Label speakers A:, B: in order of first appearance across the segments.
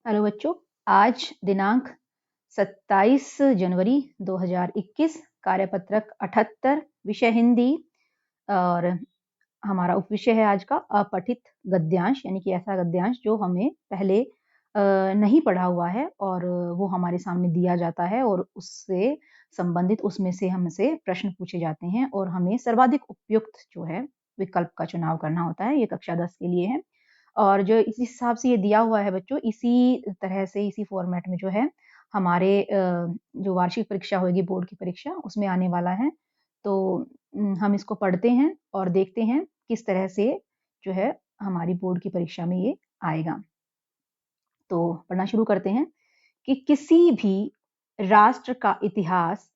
A: Hello बच्चों, आज दिनांक 27 जनवरी 2021, कार्यपत्रक 78, विषय हिंदी और हमारा उपविषय है आज का अपठित गद्यांश, यानी कि ऐसा गद्यांश जो हमें पहले नहीं पढ़ा हुआ है और वो हमारे सामने दिया जाता है और उससे संबंधित उसमें से हमसे प्रश्न पूछे जाते हैं और हमें सर्वाधिक उपयुक्त जो है विकल्प का चुनाव करना होता है। ये कक्षा 10 के लिए है और जो इस हिसाब से ये दिया हुआ है बच्चों, इसी तरह से इसी फॉर्मेट में जो है हमारे जो वार्षिक परीक्षा होगी, बोर्ड की परीक्षा, उसमें आने वाला है। तो हम इसको पढ़ते हैं और देखते हैं किस तरह से जो है हमारी बोर्ड की परीक्षा में ये आएगा। तो पढ़ना शुरू करते हैं कि किसी भी राष्ट्र का इतिहास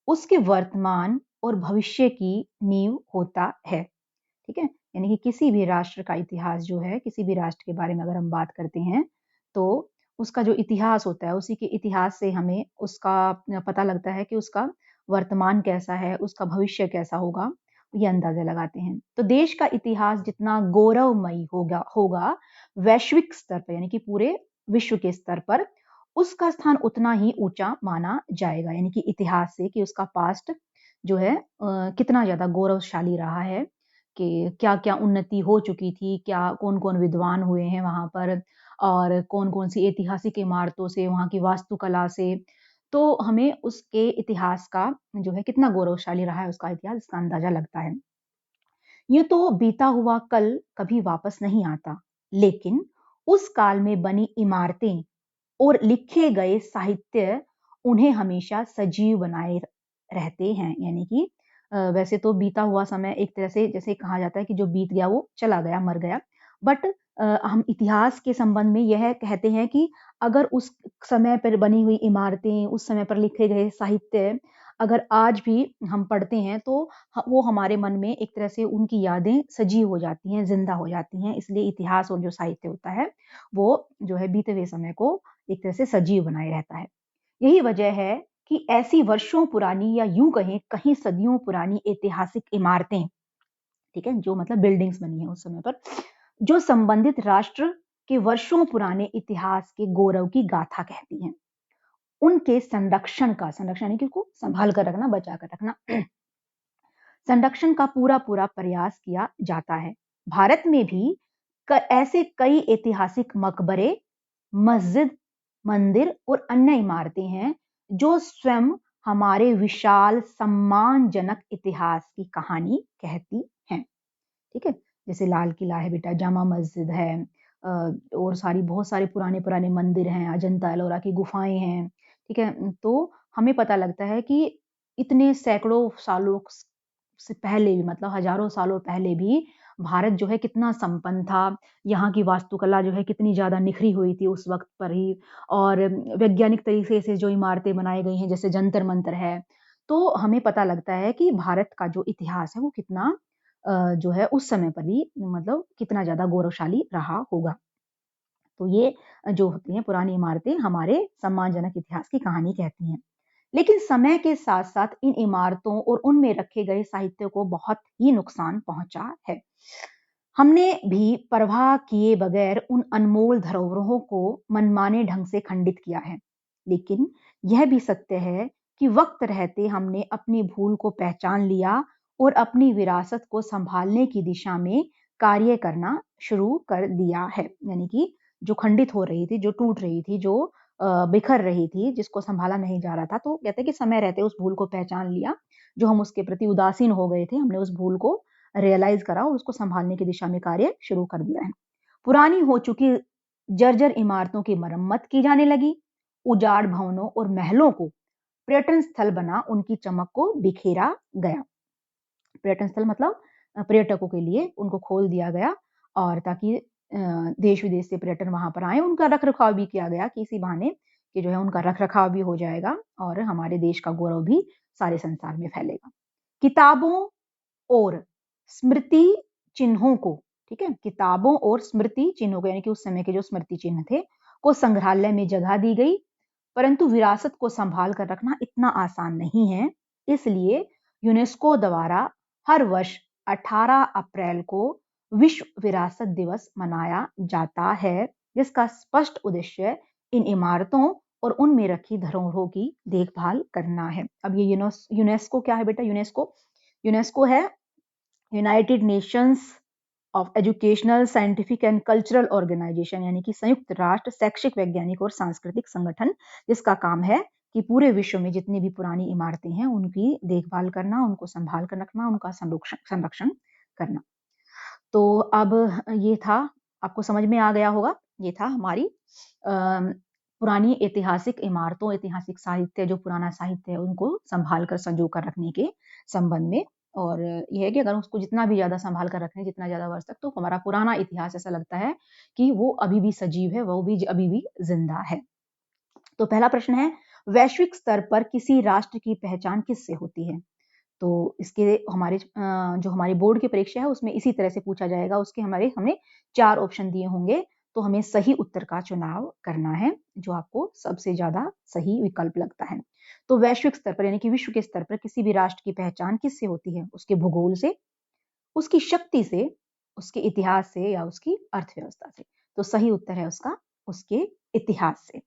A: उसके वर्तमान और भविष्य की नींव होता है। ठीक है, यानी कि किसी भी राष्ट्र का इतिहास जो है, किसी भी राष्ट्र के बारे में अगर हम बात करते हैं तो उसका जो इतिहास होता है, उसी के इतिहास से हमें उसका पता लगता है कि उसका वर्तमान कैसा है, उसका भविष्य कैसा होगा, ये अंदाजा लगाते हैं। तो देश का इतिहास जितना गौरवमयी होगा वैश्विक स्तर पर, यानी कि पूरे विश्व के स्तर पर उसका स्थान उतना ही ऊंचा माना जाएगा, यानी कि इतिहास से, कि उसका पास्ट जो है कितना ज्यादा गौरवशाली रहा है, कि क्या-क्या उन्नति हो चुकी थी, क्या कौन-कौन विद्वान हुए हैं वहाँ पर और कौन-कौन सी ऐतिहासिक इमारतों से, वहाँ की वास्तुकला से। तो हमें उसके इतिहास का जो है कितना गौरवशाली रहा है उसका इतिहास, इसका अंदाजा लगता है। ये तो बीता हुआ कल कभी वापस नहीं आता, लेकिन उस काल में बनी इमारतें और लिखे गए साहित्य उन्हें हमेशा सजीव बनाए रहते हैं। यानी कि वैसे तो बीता हुआ समय एक तरह से जैसे कहा जाता है कि जो बीत गया वो चला गया, मर गया। बट हम इतिहास के संबंध में यह कहते हैं कि अगर उस समय पर बनी हुई इमारतें, उस समय पर लिखे गए साहित्य अगर आज भी हम पढ़ते हैं तो वो हमारे मन में एक तरह से उनकी यादें सजीव हो जाती हैं, जिंदा हो जाती हैं। इसलिए इतिहास और जो साहित्य होता है वो जो है बीते हुए समय को एक तरह से सजीव बनाए रहता है। यही वजह है कि ऐसी वर्षों पुरानी या यूं कहें कहीं सदियों पुरानी ऐतिहासिक इमारतें, ठीक है, जो मतलब बिल्डिंग्स बनी है उस समय पर, जो संबंधित राष्ट्र के वर्षों पुराने इतिहास के गौरव की गाथा कहती हैं, उनके संरक्षण यानी कि उसको संभाल कर रखना, बचा कर रखना, संरक्षण का पूरा पूरा प्रयास किया जाता है। भारत में भी ऐसे कई ऐतिहासिक मकबरे, मस्जिद, मंदिर और अन्य इमारतें हैं जो स्वयं हमारे विशाल सम्मानजनक इतिहास की कहानी कहती हैं। ठीक है, जैसे लाल किला है बेटा, जामा मस्जिद है, और बहुत सारे पुराने पुराने मंदिर हैं, अजंता एलोरा की गुफाएं हैं। ठीक है, तो हमें पता लगता है कि इतने सैकड़ों सालों से पहले भी, मतलब हजारों सालों पहले भी भारत जो है कितना संपन्न था। यहाँ की वास्तुकला जो है कितनी ज्यादा निखरी हुई थी उस वक्त पर ही, और वैज्ञानिक तरीके से जो इमारतें बनाई गई हैं जैसे जंतर मंतर है, तो हमें पता लगता है कि भारत का जो इतिहास है वो कितना जो है उस समय पर भी मतलब कितना ज्यादा गौरवशाली रहा होगा। तो ये जो होती हैं पुरानी इमारतें हमारे सम्मानजनक इतिहास की कहानी कहती हैं। लेकिन समय के साथ साथ इन इमारतों और उनमें रखे गए साहित्य को बहुत ही नुकसान पहुंचा है। हमने भी परवाह किए बगैर उन अनमोल धरोहरों को मनमाने ढंग से खंडित किया है। लेकिन यह भी सत्य है कि वक्त रहते हमने अपनी भूल को पहचान लिया और अपनी विरासत को संभालने की दिशा में कार्य करना शुरू कर दिया है। यानी कि जो खंडित हो रही थी, जो टूट रही थी, जो बिखर रही थी, जिसको संभाला नहीं जा रहा था, तो कहते हैं कि समय रहते उस भूल को पहचान लिया। जो हम उसके प्रति उदासीन हो गए थे, हमने उस भूल को रियलाइज करा और उसको संभालने की दिशा में कार्य शुरू कर दिया है। पुरानी हो चुकी जर्जर इमारतों की मरम्मत की जाने लगी। उजाड़ भवनों और महलों को पर्यटन स्थल बना उनकी चमक को बिखेरा गया। पर्यटन स्थल मतलब पर्यटकों के लिए उनको खोल दिया गया, और ताकि देश विदेश से पर्यटन वहां पर आए, उनका रख रखाव भी किया गया कि इसी बहाने कि जो है उनका रख रखाव भी हो जाएगा और हमारे देश का गौरव भी सारे संसार में फैलेगा। किताबों और स्मृति चिन्हों को, ठीक है, किताबों और स्मृति चिन्हों को, यानी कि उस समय के जो स्मृति चिन्ह थे, को संग्रहालय में जगह दी गई। परंतु विरासत को संभाल कर रखना इतना आसान नहीं है। इसलिए यूनेस्को द्वारा हर वर्ष 18 अप्रैल को विश्व विरासत दिवस मनाया जाता है। जिसका स्पष्ट उद्देश्य इन इमारतों और उनमें रखी धरोहरों की देखभाल करना है। अब ये यूनेस्को क्या है बेटा? यूनेस्को है united nations of educational, scientific and cultural organisation, यानी कि संयुक्त राष्ट्र शैक्षिक, वैज्ञानिक और सांस्कृतिक संगठन, जिसका काम है कि पूरे विश्व में जितनी भी पुरानी इमारतें हैं उनकी देखभाल करना, उनको संभाल कर रखना, उनका संरक्षण करना। तो अब ये था, आपको समझ में आ गया होगा, ये था हमारी पुरानी ऐतिहासिक इमारतों, ऐतिहासिक साहित्य, जो पुराना साहित्य है उनको संभाल कर संजो कर रखने के संबंध में। और यह है कि अगर उसको जितना भी ज्यादा संभाल कर रखें, जितना ज्यादा वर्ष तक, तो हमारा पुराना इतिहास ऐसा लगता है कि वो अभी भी सजीव है, वो भी अभी भी जिंदा है। तो पहला प्रश्न है, वैश्विक स्तर पर किसी राष्ट्र की पहचान किससे होती है? तो इसके जो हमारी बोर्ड की परीक्षा है उसमें इसी तरह से पूछा जाएगा। उसके हमने 4 ऑप्शन दिए होंगे, तो हमें सही उत्तर का चुनाव करना है, जो आपको सबसे ज्यादा सही विकल्प लगता है। तो वैश्विक स्तर पर, यानी कि विश्व के स्तर पर किसी भी राष्ट्र की पहचान किससे होती है? उसके भूगोल से, उसकी शक्ति से, उसके इतिहास से, या उसकी अर्थव्यवस्था से। तो सही उत्तर है उसका उसके इतिहास से।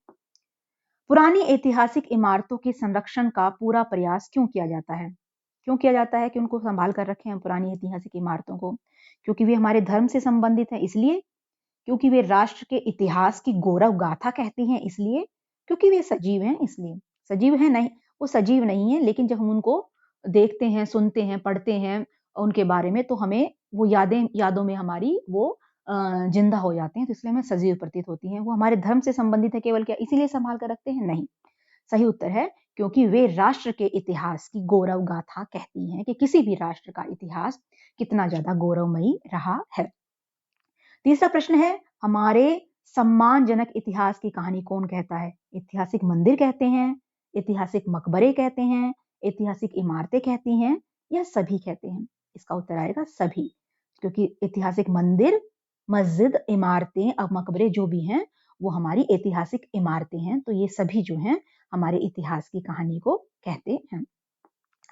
A: पुरानी ऐतिहासिक इमारतों के संरक्षण का पूरा प्रयास क्यों किया जाता है? क्यों किया जाता है कि उनको संभाल कर रखें हम पुरानी ऐतिहासिक इमारतों को? क्योंकि वे हमारे धर्म से संबंधित हैं इसलिए, क्योंकि वे राष्ट्र के इतिहास की गौरव गाथा कहती हैं इसलिए, क्योंकि वे सजीव हैं इसलिए। सजीव हैं नहीं, वो सजीव नहीं है, लेकिन जब हम उनको देखते हैं, सुनते हैं, पढ़ते हैं उनके बारे में, तो हमें वो यादों में हमारी वो जिंदा हो जाते हैं, तो इसलिए हमें सजीव प्रतीत होती हैं। वो हमारे धर्म से संबंधित है केवल, क्या इसीलिए संभाल कर रखते हैं? नहीं। सही उत्तर है क्योंकि वे राष्ट्र के इतिहास की गौरव गाथा कहती हैं कि किसी भी राष्ट्र का इतिहास कितना ज्यादा गौरवमयी रहा है। तीसरा प्रश्न है, हमारे सम्मानजनक इतिहास की कहानी कौन कहता है? ऐतिहासिक मंदिर कहते हैं, ऐतिहासिक मकबरे कहते हैं, ऐतिहासिक इमारतें कहती हैं, या सभी कहते हैं? इसका उत्तर आएगा सभी, क्योंकि ऐतिहासिक मंदिर, मस्जिद, इमारतें और मकबरे जो भी हैं वो हमारी ऐतिहासिक इमारतें हैं। तो ये सभी जो हैं हमारे इतिहास की कहानी को कहते हैं।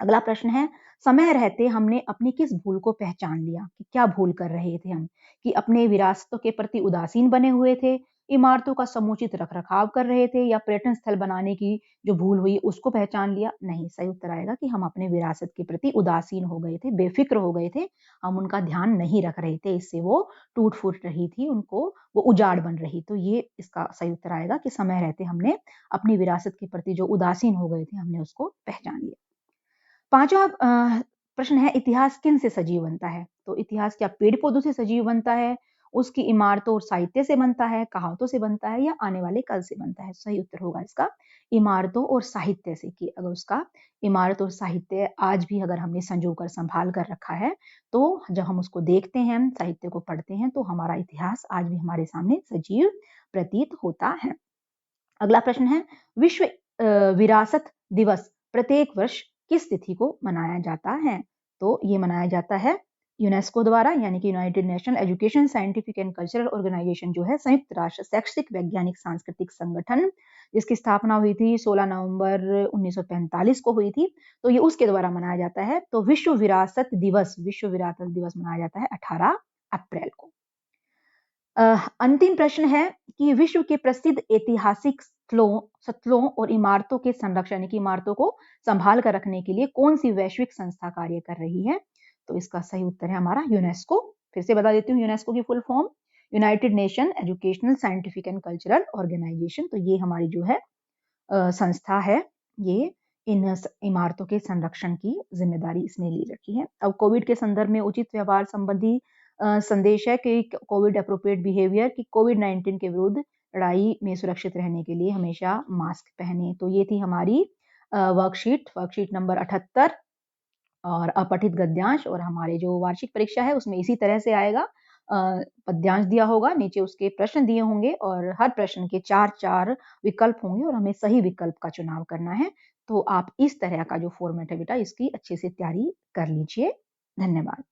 A: अगला प्रश्न है, समय रहते हमने अपनी किस भूल को पहचान लिया? कि क्या भूल कर रहे थे हम? कि अपने विरासतों के प्रति उदासीन बने हुए थे, इमारतों का समुचित रखरखाव कर रहे थे, या पर्यटन स्थल बनाने की जो भूल हुई उसको पहचान लिया? नहीं, सही उत्तर आएगा कि हम अपने विरासत के प्रति उदासीन हो गए थे, बेफिक्र हो गए थे, हम उनका ध्यान नहीं रख रहे थे, इससे वो टूट फूट रही थी, उनको वो उजाड़ बन रही। तो ये इसका सही उत्तर आएगा कि समय रहते हमने अपनी विरासत के प्रति जो उदासीन हो गए थे, हमने उसको पहचान लिया। पांचवा प्रश्न है, इतिहास किन से सजीव बनता है? तो इतिहास क्या पेड़ पौधों से सजीव बनता है, उसकी इमारतों और साहित्य से बनता है, कहावतों से बनता है, या आने वाले कल से बनता है? सही उत्तर होगा इसका इमारतों और साहित्य से। कि अगर उसका इमारत और साहित्य आज भी अगर हमने संजो कर संभाल कर रखा है, तो जब हम उसको देखते हैं, साहित्य को पढ़ते हैं, तो हमारा इतिहास आज भी हमारे सामने सजीव प्रतीत होता है। अगला प्रश्न है, विश्व विरासत दिवस प्रत्येक वर्ष किस तिथि को मनाया जाता है? तो ये मनाया जाता है यूनेस्को द्वारा, यानी कि united national education, scientific and cultural organisation, जो है संयुक्त राष्ट्र शैक्षिक, वैज्ञानिक, सांस्कृतिक संगठन, जिसकी स्थापना हुई थी 16 नवंबर 1945 को हुई थी। तो ये उसके द्वारा मनाया जाता है। तो विश्व विरासत दिवस मनाया जाता है 18 अप्रैल को। अंतिम प्रश्न है कि विश्व के प्रसिद्ध ऐतिहासिक स्थलों और इमारतों के संरक्षण, यानी कि इमारतों को संभाल कर रखने के लिए कौन सी वैश्विक संस्था कार्य कर रही है? तो इसका सही उत्तर है हमारा यूनेस्को। फिर से बता देती हूँ यूनेस्को की full form, united nation educational, scientific and cultural organisation. तो ये हमारी जो है संस्था है, ये इन इमारतों के संरक्षण की जिम्मेदारी इसने ली रखी है। अब कोविड के संदर्भ में उचित व्यवहार संबंधी संदेश है कि कोविड अप्रोप्रिएट बिहेवियर, कि कोविड-19 के विरुद्ध लड़ाई में सुरक्षित रहने के लिए हमेशा मास्क पहने। तो ये थी हमारी वर्कशीट नंबर 78 और अपठित गद्यांश। और हमारे जो वार्षिक परीक्षा है उसमें इसी तरह से आएगा, पद्यांश दिया होगा, नीचे उसके प्रश्न दिए होंगे और हर प्रश्न के 4-4 विकल्प होंगे और हमें सही विकल्प का चुनाव करना है। तो आप इस तरह का जो फॉर्मेट है बेटा, इसकी अच्छे से तैयारी कर लीजिए। धन्यवाद।